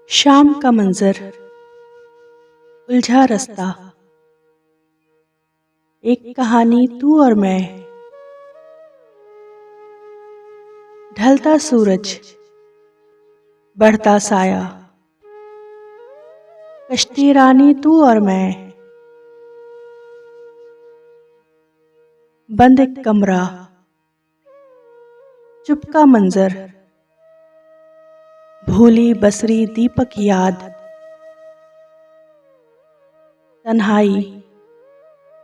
शाम का मंजर, उलझा रास्ता, एक कहानी तू और मैं। ढलता सूरज, बढ़ता साया, कश्ती रानी तू और मैं। बंद एक कमरा, चुप का मंजर, भूली बसरी दीपक याद, तन्हाई,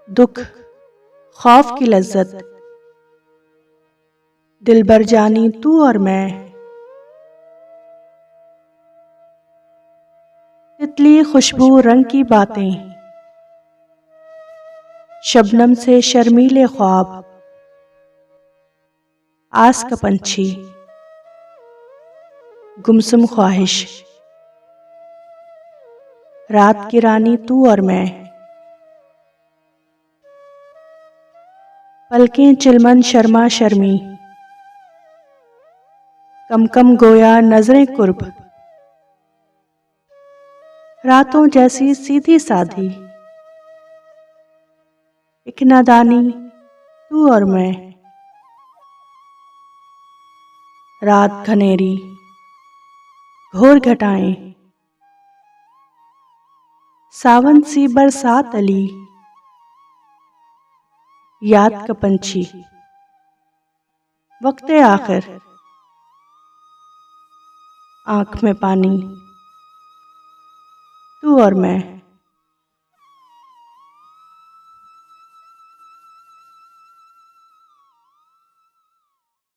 दुख, खौफ की लज्जत, दिलबर जानी तू और मैं। तितली खुशबू रंग की बातें, शबनम से शर्मीले ख्वाब, आस का पंछी, गुमसुम ख्वाहिश, रात की रानी तू और मैं। पलकें चिलमन शर्मा शर्मी, कम कम गोया नजरें कुर्ब, रातों जैसी सीधी साधी, एक नादानी तू और मैं। रात घनेरी, घोर घटाएं, सावन सी बरसात अली, याद का पंछी, वक्ते आखिर, आंख में पानी तू और मैं।